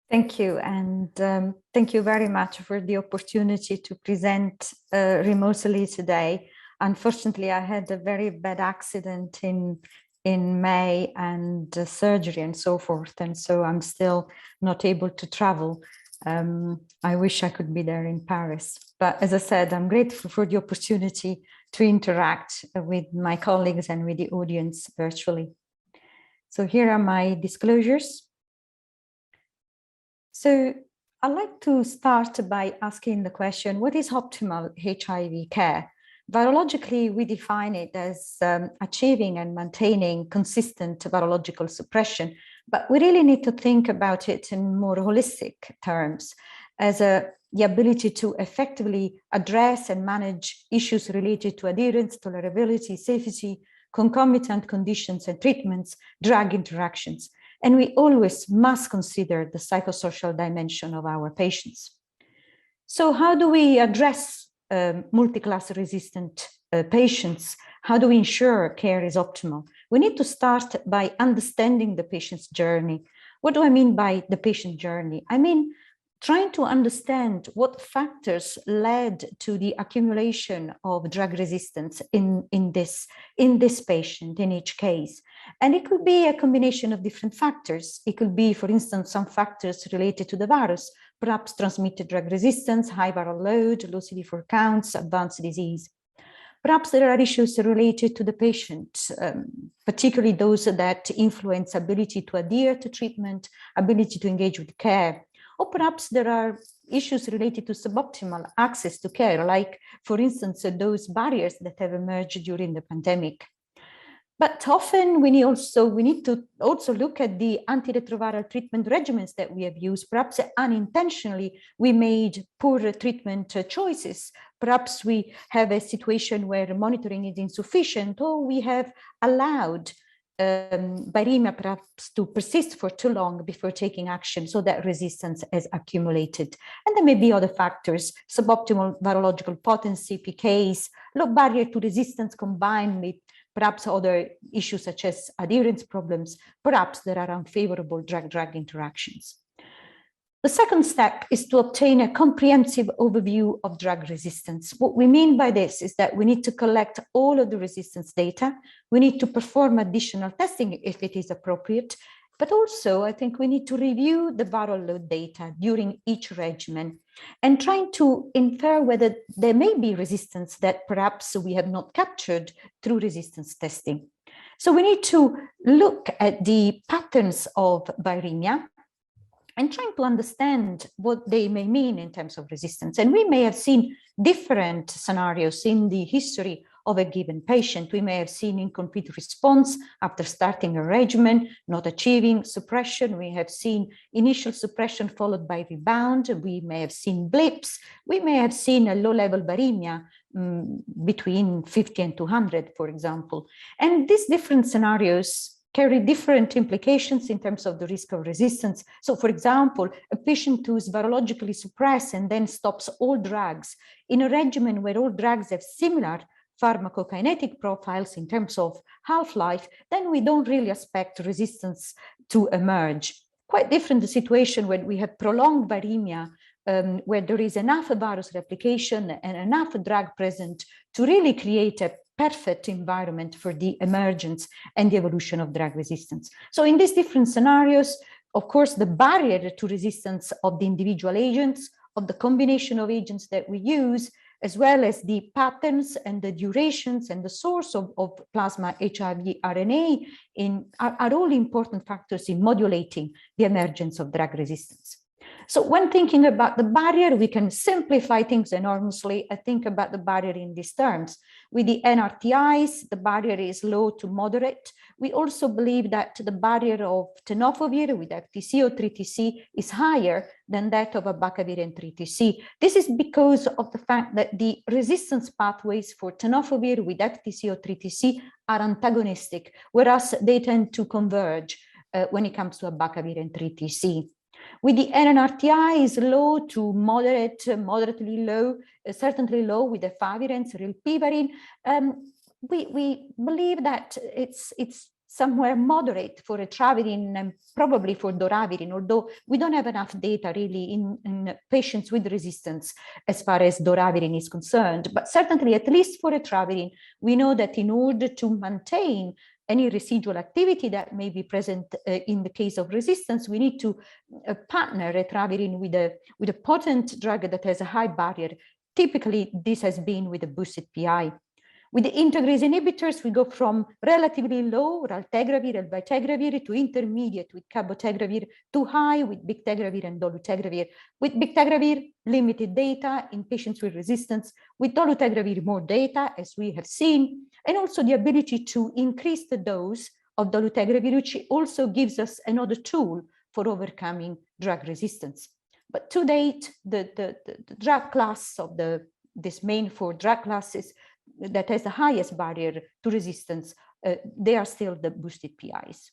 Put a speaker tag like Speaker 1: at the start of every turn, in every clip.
Speaker 1: Thank you, and thank you very much for the opportunity to present remotely today. Unfortunately, I had a very bad accident in May and surgery and so forth, and so I'm still not able to travel. I wish I could be there in Paris, but as I said, I'm grateful for the opportunity to interact with my colleagues and with the audience virtually. So here are my disclosures. So I'd like to start by asking the question, what is optimal HIV care? Virologically, we define it as achieving and maintaining consistent virological suppression, but we really need to think about it in more holistic terms as the ability to effectively address and manage issues related to adherence, tolerability, safety, concomitant conditions and treatments, drug interactions. And we always must consider the psychosocial dimension of our patients. So how do we address multiclass resistant patients? How do we ensure care is optimal? We need to start by understanding the patient's journey. What do I mean by the patient journey? I mean, trying to understand what factors led to the accumulation of drug resistance in this patient, in each case. And it could be a combination of different factors. It could be, for instance, some factors related to the virus, perhaps transmitted drug resistance, high viral load, low CD4 counts, advanced disease. Perhaps there are issues related to the patient, particularly those that influence ability to adhere to treatment, ability to engage with care. Or perhaps there are issues related to suboptimal access to care, like, for instance, those barriers that have emerged during the pandemic. But often we need to also look at the antiretroviral treatment regimens that we have used. Perhaps unintentionally, we made poor treatment choices. Perhaps we have a situation where monitoring is insufficient, or we have allowed viremia perhaps to persist for too long before taking action, so that resistance has accumulated. And there may be other factors: suboptimal virological potency, PKs, low barrier to resistance combined with perhaps other issues such as adherence problems. Perhaps there are unfavorable drug-drug interactions. The second step is to obtain a comprehensive overview of drug resistance. What we mean by this is that we need to collect all of the resistance data. We need to perform additional testing if it is appropriate, but also I think we need to review the viral load data during each regimen and trying to infer whether there may be resistance that perhaps we have not captured through resistance testing. So we need to look at the patterns of viremia and trying to understand what they may mean in terms of resistance. And we may have seen different scenarios in the history of a given patient. We may have seen incomplete response after starting a regimen, not achieving suppression. We have seen initial suppression followed by rebound. We may have seen blips. We may have seen a low-level viremia between 50 and 200, for example. And these different scenarios carry different implications in terms of the risk of resistance. So, for example, a patient who is virologically suppressed and then stops all drugs in a regimen where all drugs have similar pharmacokinetic profiles in terms of half-life, then we don't really expect resistance to emerge. Quite different the situation when we have prolonged viremia, where there is enough virus replication and enough drug present to really create a perfect environment for the emergence and the evolution of drug resistance. So in these different scenarios, of course, the barrier to resistance of the individual agents, of the combination of agents that we use, as well as the patterns and the durations and the source of plasma HIV RNA are all important factors in modulating the emergence of drug resistance. So when thinking about the barrier, we can simplify things enormously. I think about the barrier in these terms. With the NRTIs, the barrier is low to moderate. We also believe that the barrier of tenofovir with FTC or 3TC is higher than that of abacavir and 3TC. This is because of the fact that the resistance pathways for tenofovir with FTC or 3TC are antagonistic, whereas they tend to converge when it comes to abacavir and 3TC. With the NNRTI is low to moderate, moderately low, certainly low with the efavirenz, rilpivirine. We believe that it's somewhere moderate for etravirine and probably for doravirine, although we don't have enough data really in patients with resistance as far as doravirine is concerned. But certainly, at least for etravirine, we know that in order to maintain any residual activity that may be present in the case of resistance, we need to partner etravirine with a potent drug that has a high barrier. Typically, this has been with a boosted PI. With the integrase inhibitors, we go from relatively low, raltegravir and bictegravir, to intermediate with cabotegravir, to high with bictegravir and dolutegravir. With bictegravir, limited data in patients with resistance. With dolutegravir, more data, as we have seen, and also the ability to increase the dose of dolutegravir, which also gives us another tool for overcoming drug resistance. But to date, the drug class of this main four drug classes that has the highest barrier to resistance, they are still the boosted PIs.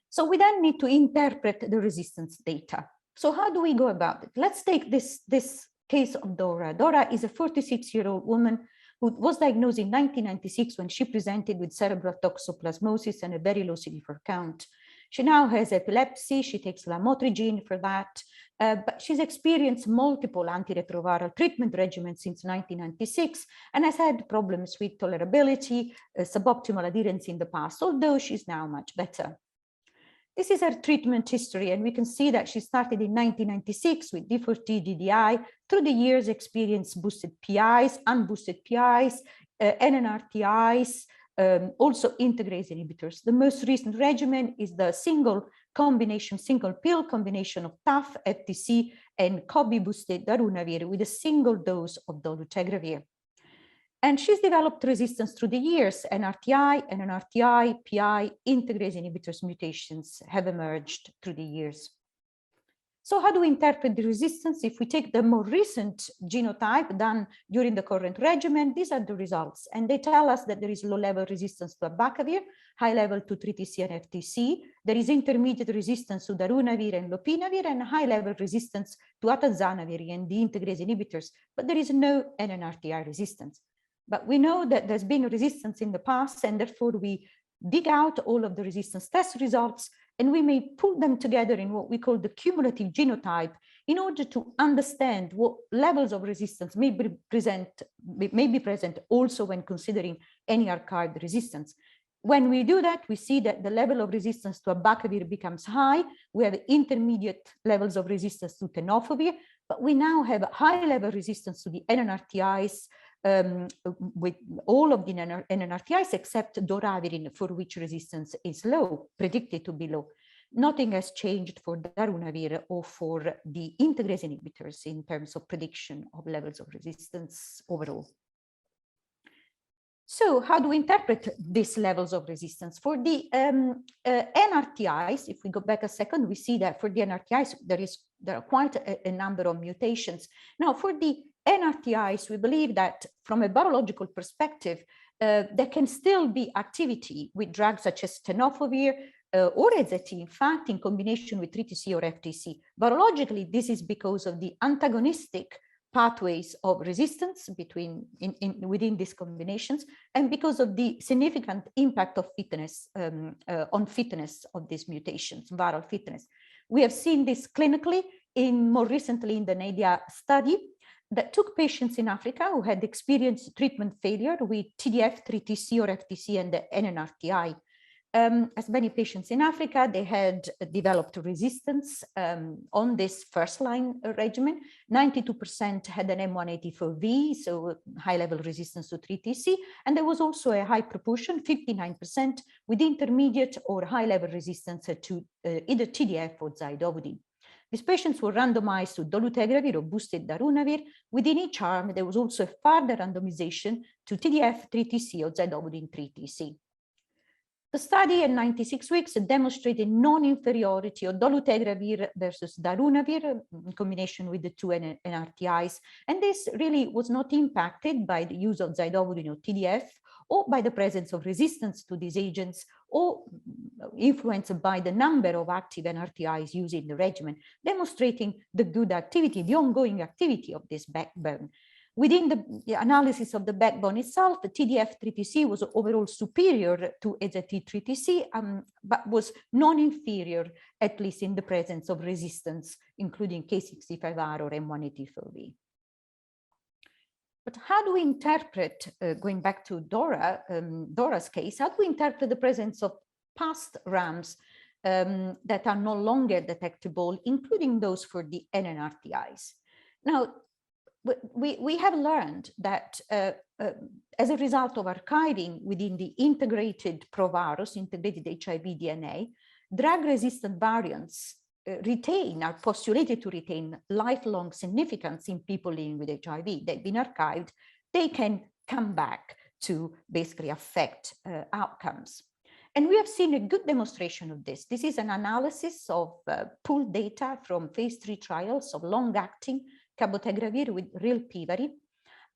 Speaker 1: So we then need to interpret the resistance data. So how do we go about it? Let's take this case of Dora. Dora is a 46-year-old woman who was diagnosed in 1996 when she presented with cerebral toxoplasmosis and a very low CD4 count. She now has epilepsy. She takes lamotrigine for that, but she's experienced multiple antiretroviral treatment regimens since 1996 and has had problems with tolerability, suboptimal adherence in the past, although she's now much better. This is her treatment history, and we can see that she started in 1996 with D4T DDI, through the years experienced boosted PIs, unboosted PIs, NNRTIs, also integrase inhibitors. The most recent regimen is the single pill combination of TAF, FTC, and COBI-boosted darunavir with a single dose of dolutegravir. And she's developed resistance through the years. NRTI, NNRTI, PI, integrase inhibitors mutations have emerged through the years. So how do we interpret the resistance? If we take the more recent genotype done during the current regimen, these are the results. And they tell us that there is low-level resistance to abacavir, high-level to 3TC and FTC. There is intermediate resistance to darunavir and lopinavir, and high-level resistance to atazanavir and the integrase inhibitors. But there is no NNRTI resistance. But we know that there's been resistance in the past, and therefore we dig out all of the resistance test results, and we may put them together in what we call the cumulative genotype in order to understand what levels of resistance may be present also when considering any archived resistance. When we do that, we see that the level of resistance to abacavir becomes high. We have intermediate levels of resistance to tenofovir, but we now have a high level resistance to the NNRTIs, with all of the NNRTIs except doravirine, for which resistance is low, predicted to be low. Nothing has changed for darunavir or for the integrase inhibitors in terms of prediction of levels of resistance overall. So how do we interpret these levels of resistance? For the NRTIs, if we go back a second, we see that for the NRTIs, there are quite a number of mutations. Now, for the NRTIs, we believe that from a biological perspective, there can still be activity with drugs such as tenofovir or EZT, in fact, in combination with 3TC or FTC. Biologically, this is because of the antagonistic pathways of resistance within these combinations, and because of the significant impact of fitness on fitness of these mutations, viral fitness. We have seen this clinically more recently in the NADIA study that took patients in Africa who had experienced treatment failure with TDF, 3TC or FTC and the NNRTI. As many patients in Africa, they had developed resistance on this first-line regimen. 92% had an M184V, so high-level resistance to 3TC, and there was also a high proportion, 59%, with intermediate or high-level resistance to either TDF or zidovudine. These patients were randomized to dolutegravir or boosted darunavir. Within each arm, there was also a further randomization to TDF, 3TC or zidovudine 3TC. The study at 96 weeks demonstrated non-inferiority of dolutegravir versus darunavir in combination with the two NRTIs. And this really was not impacted by the use of zidovudine or TDF, or by the presence of resistance to these agents, or influenced by the number of active NRTIs used in the regimen, demonstrating the good activity, the ongoing activity of this backbone. Within the analysis of the backbone itself, the TDF3TC was overall superior to EZT3TC, but was non-inferior, at least in the presence of resistance, including K65R or M184V. But how do we interpret, going back to Dora's case, how do we interpret the presence of past RAMs that are no longer detectable, including those for the NNRTIs? Now, we have learned that as a result of archiving within the integrated provirus, integrated HIV DNA, drug-resistant variants are postulated to retain lifelong significance in people living with HIV. They've been archived, they can come back to basically affect outcomes. And we have seen a good demonstration of this. This is an analysis of pooled data from phase 3 trials of long-acting cabotegravir with rilpivirine.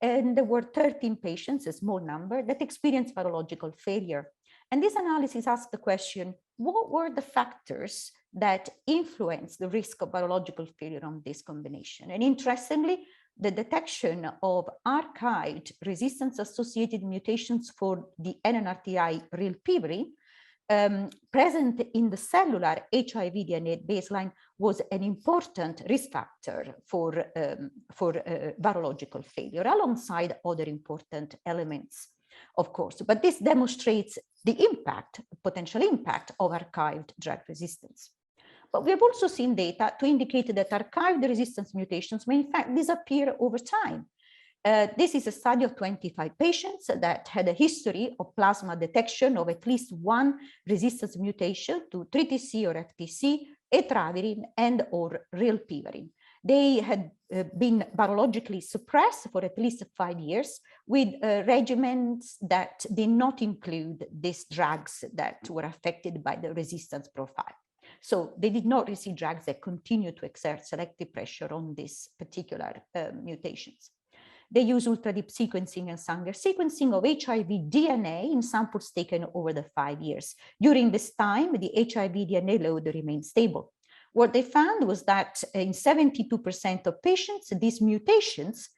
Speaker 1: And there were 13 patients, a small number, that experienced virological failure. And this analysis asked the question, what were the factors that influence the risk of virological failure on this combination? And interestingly, the detection of archived resistance-associated mutations for the NNRTI rilpivirine present in the cellular HIV DNA baseline was an important risk factor for virological failure, alongside other important elements, of course. But this demonstrates the impact, potential impact of archived drug resistance. But we have also seen data to indicate that archived resistance mutations may in fact disappear over time. This is a study of 25 patients that had a history of plasma detection of at least one resistance mutation to 3TC or FTC, etravirine, and or rilpivirine. They had been virologically suppressed for at least 5 years with regimens that did not include these drugs that were affected by the resistance profile. So they did not receive drugs that continue to exert selective pressure on these particular mutations. They use ultra-deep sequencing and Sanger sequencing of HIV DNA in samples taken over the 5 years. During this time, the HIV DNA load remained stable. What they found was that in 72% of patients, these mutations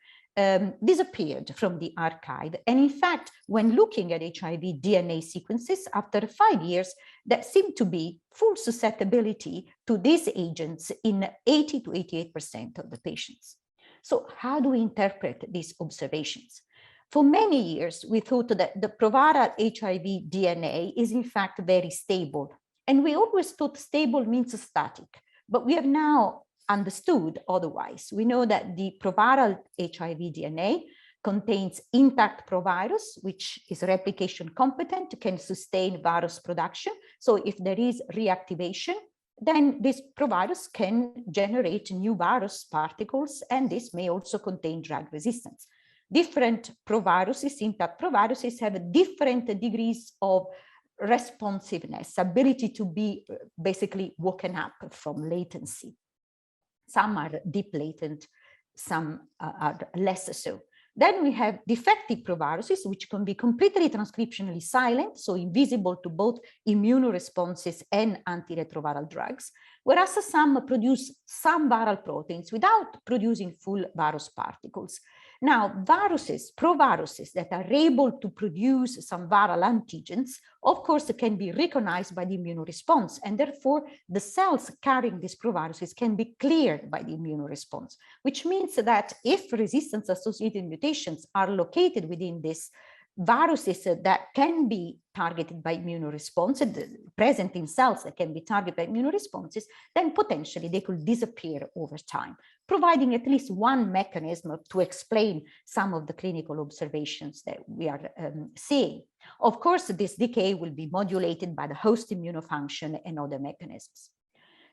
Speaker 1: disappeared from the archive. And in fact, when looking at HIV DNA sequences after 5 years, that seemed to be full susceptibility to these agents in 80 to 88% of the patients. So how do we interpret these observations? For many years, we thought that the proviral HIV DNA is in fact very stable. And we always thought stable means static, but we have now understood otherwise. We know that the proviral HIV DNA contains intact provirus, which is replication competent, can sustain virus production. So if there is reactivation, then this provirus can generate new virus particles, and this may also contain drug resistance. Different proviruses, intact proviruses, have different degrees of responsiveness, ability to be basically woken up from latency. Some are deep latent, some are less so. Then we have defective proviruses, which can be completely transcriptionally silent, so invisible to both immunoresponses and antiretroviral drugs, whereas some produce some viral proteins without producing full virus particles. Now, proviruses that are able to produce some viral antigens, of course, can be recognized by the immunoresponse, and therefore the cells carrying these proviruses can be cleared by the immunoresponse, which means that if resistance-associated mutations are located within these viruses that can be targeted by immunoresponses, present in cells that can be targeted by immunoresponses, then potentially they could disappear over time, providing at least one mechanism to explain some of the clinical observations that we are seeing. Of course, this decay will be modulated by the host immunofunction and other mechanisms.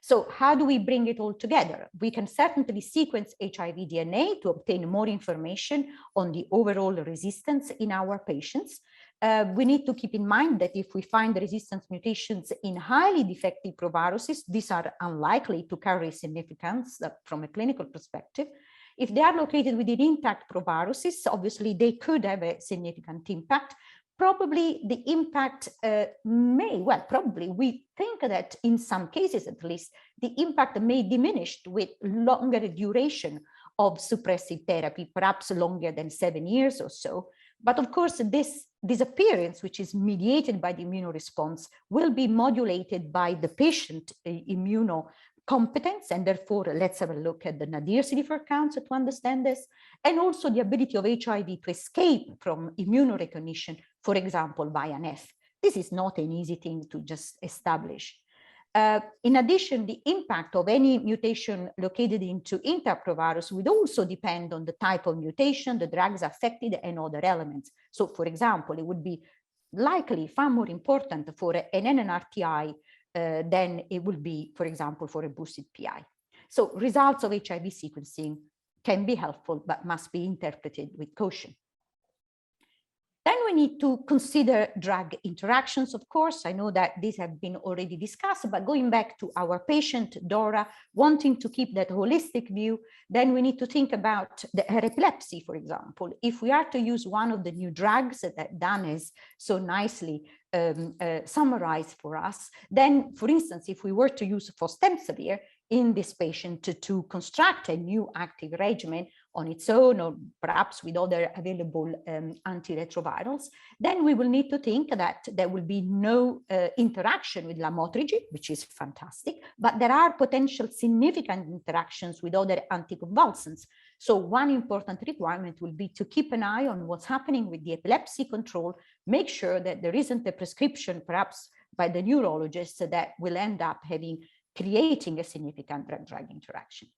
Speaker 1: So how do we bring it all together? We can certainly sequence HIV DNA to obtain more information on the overall resistance in our patients. We need to keep in mind that if we find resistance mutations in highly defective proviruses, these are unlikely to carry significance from a clinical perspective. If they are located within intact proviruses, obviously they could have a significant impact. Probably the impact we think that in some cases at least, the impact may diminish with longer duration of suppressive therapy, perhaps longer than 7 years or so. But of course, this disappearance, which is mediated by the immunoresponse, will be modulated by the patient immunocompetence. And therefore, let's have a look at the nadir CD4 counts to understand this. And also the ability of HIV to escape from immunorecognition, for example, via NF. This is not an easy thing to just establish. In addition, the impact of any mutation located into intraprovirus would also depend on the type of mutation, the drugs affected, and other elements. So, for example, it would be likely far more important for an NNRTI than it would be, for example, for a boosted PI. So, results of HIV sequencing can be helpful, but must be interpreted with caution. Then we need to consider drug interactions, of course. I know that these have been already discussed, but going back to our patient, Dora, wanting to keep that holistic view, then we need to think about her epilepsy, for example. If we are to use one of the new drugs that Dan has so nicely summarized for us, then, for instance, if we were to use fostemsavir in this patient to construct a new active regimen on its own, or perhaps with other available antiretrovirals, then we will need to think that there will be no interaction with lamotrigine, which is fantastic, but there are potential significant interactions with other anticonvulsants. So one important requirement will be to keep an eye on what's happening with the epilepsy control, make sure that there isn't a prescription, perhaps by the neurologist, that will end up creating a significant drug-drug interaction.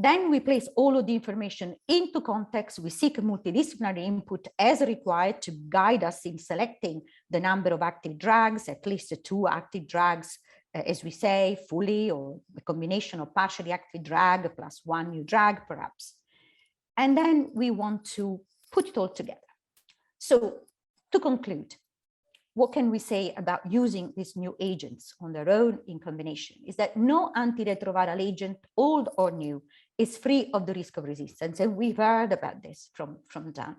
Speaker 1: Then we place all of the information into context. We seek multidisciplinary input as required to guide us in selecting the number of active drugs, at least 2 active drugs, as we say, fully, or a combination of partially active drug plus 1 new drug, perhaps. And then we want to put it all together. So to conclude, what can we say about using these new agents on their own in combination is that no antiretroviral agent, old or new, is free of the risk of resistance. And we've heard about this from Dan.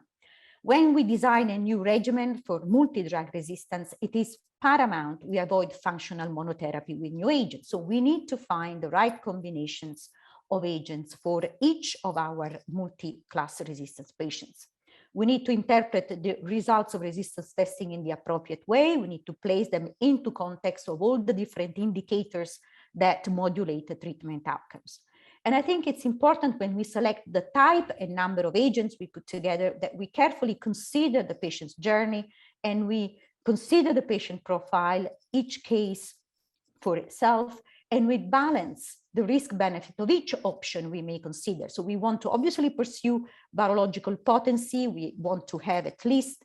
Speaker 1: When we design a new regimen for multi-drug resistance, it is paramount we avoid functional monotherapy with new agents. So we need to find the right combinations of agents for each of our multi-class resistance patients. We need to interpret the results of resistance testing in the appropriate way. We need to place them into context of all the different indicators that modulate the treatment outcomes. And I think it's important when we select the type and number of agents we put together that we carefully consider the patient's journey and we consider the patient profile, each case for itself, and we balance the risk benefit of each option we may consider. So we want to obviously pursue virological potency. We want to have at least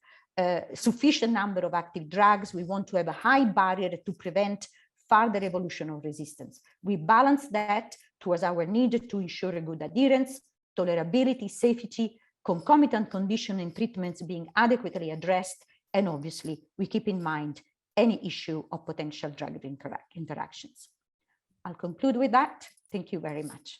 Speaker 1: sufficient number of active drugs. We want to have a high barrier to prevent further evolution of resistance. We balance that towards our need to ensure a good adherence, tolerability, safety, concomitant condition and treatments being adequately addressed, and obviously we keep in mind any issue of potential drug interactions. I'll conclude with that. Thank you very much.